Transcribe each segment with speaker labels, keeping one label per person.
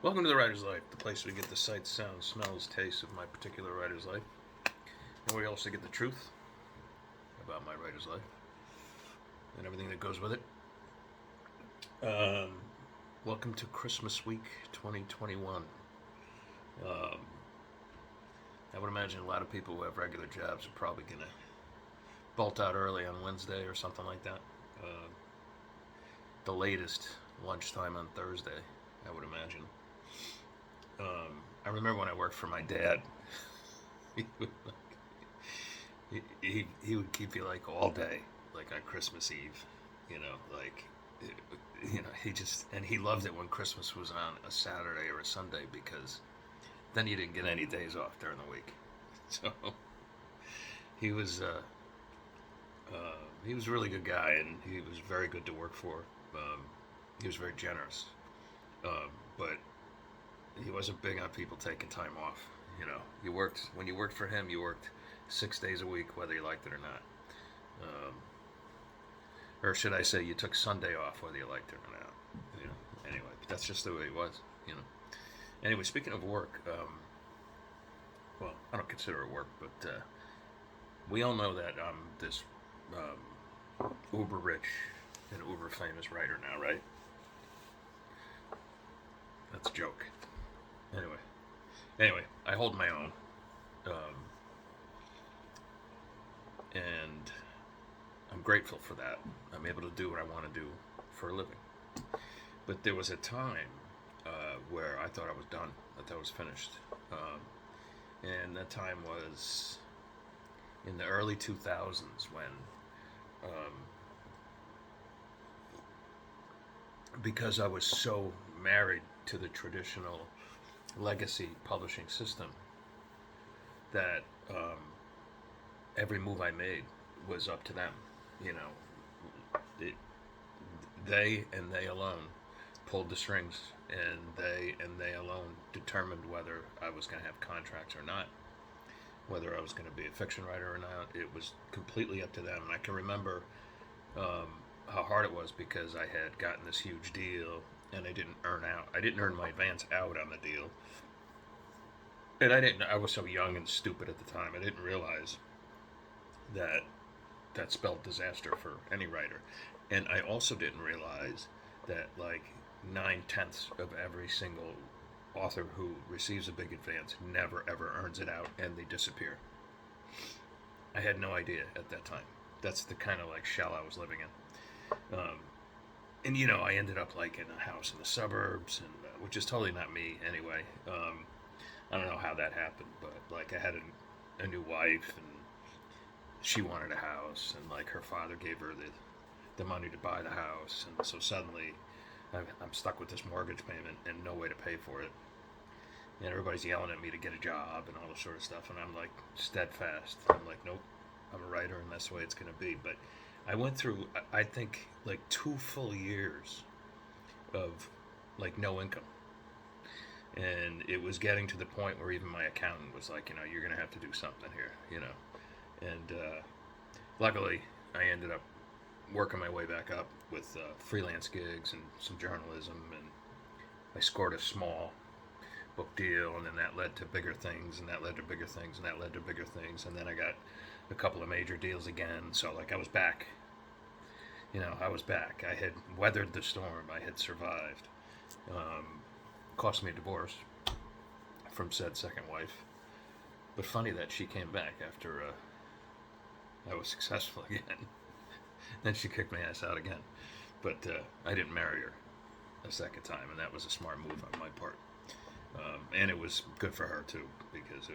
Speaker 1: Welcome to the Writer's Life, the place we get the sights, sounds, smells, tastes of my particular writer's life. And we also get the truth about my writer's life and everything that goes with it. Um, Welcome to Christmas week 2021. Um, I would imagine a lot of people who have regular jobs are probably going to bolt out early on Wednesday or something like that. The latest lunchtime on Thursday, I would imagine. I remember when I worked for my dad. he, would, he would keep you like all day, like on Christmas Eve, like he loved it when Christmas was on a Saturday or a Sunday because then you didn't get any days off during the week. So he was uh, he was a really good guy, and he was very good to work for. He was very generous, but he wasn't big on people taking time off. You worked when you worked for him. You worked 6 days a week, whether you liked it or not. Um, or should I say, you took Sunday off, whether you liked it or not. Anyway, but that's just the way it was. You know. Anyway, speaking of work, well, I don't consider it work, but we all know that I'm this uber rich and uber famous writer now, right? That's a joke. Anyway, I hold my own, um, and I'm grateful for that. I'm able to do what I want to do for a living. But there was a time where I thought I was done. I thought I was finished. And that time was in the early 2000s when, um, because I was so married to the traditional legacy publishing system, that every move I made was up to them. You know, it, they and they alone pulled the strings, and they alone determined whether I was going to have contracts or not, whether I was going to be a fiction writer or not. It was completely up to them. And I can remember um, how hard it was because I had gotten this huge deal and I didn't earn out. I didn't earn my advance out on the deal, and I didn't. I was so young and stupid at the time. I didn't realize that that spelled disaster for any writer. And I also didn't realize that like 9/10 of every single author who receives a big advance never ever earns it out and they disappear. I had no idea at that time. That's the kind of like shell I was living in. And I ended up like in a house in the suburbs, and which is totally not me anyway. I don't know how that happened, but like I had a new wife, and she wanted a house, and like her father gave her the money to buy the house, and so suddenly I'm stuck with this mortgage payment and no way to pay for it. And everybody's yelling at me to get a job and all this sort of stuff, and I'm like steadfast. I'm like, nope, I'm a writer, and that's the way it's going to be. But I went through, I think, like 2 full years of like no income, and it was getting to the point where even my accountant was like, you're going to have to do something here. And luckily, I ended up working my way back up with freelance gigs and some journalism, and I scored a small book deal, and then that led to bigger things, and that led to bigger things, and that led to bigger things, and then I got a couple of major deals again. So like I was back. I was back. I had weathered the storm. I had survived. Cost me a divorce from said second wife. But funny that she came back after I was successful again. Then she kicked my ass out again. But I didn't marry her a second time, and that was a smart move on my part. And it was good for her too, because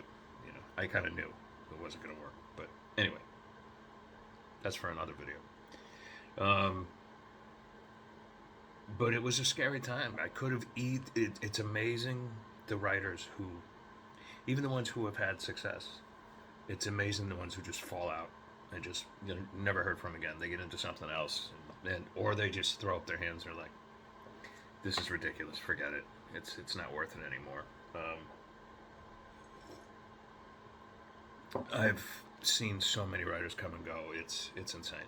Speaker 1: I kind of knew it wasn't going to work. But anyway, that's for another video. But it was a scary time. I could have it's amazing the writers who, even the ones who have had success, it's amazing the ones who just fall out and just never heard from again. They get into something else, and or they just throw up their hands and are like, "This is ridiculous. Forget it. It's not worth it anymore." I've seen so many writers come and go. It's insane.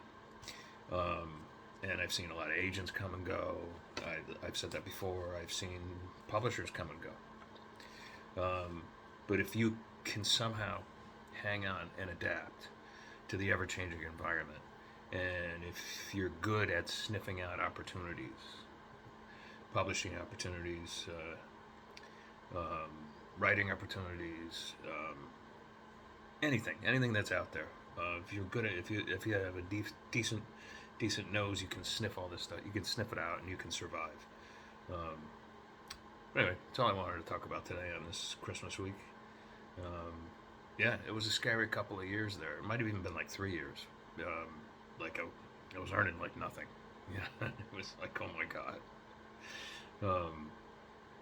Speaker 1: Um, and I've seen a lot of agents come and go. I've said that before. I've seen publishers come and go. But if you can somehow hang on and adapt to the ever-changing environment, and if you're good at sniffing out opportunities, publishing opportunities, writing opportunities, anything that's out there. If you're good at, if you have a decent nose, you can sniff all this stuff. You can sniff it out, and you can survive. Um, anyway, that's all I wanted to talk about today on this Christmas week. Yeah, it was a scary couple of years there. It might have even been like 3 years. Like I was earning like nothing. Yeah, it was like, oh my god.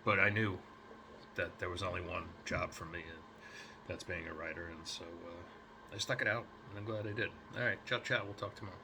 Speaker 1: But I knew that there was only one job for me, and that's being a writer, and so I stuck it out, and I'm glad I did. All right, ciao, ciao. We'll talk tomorrow.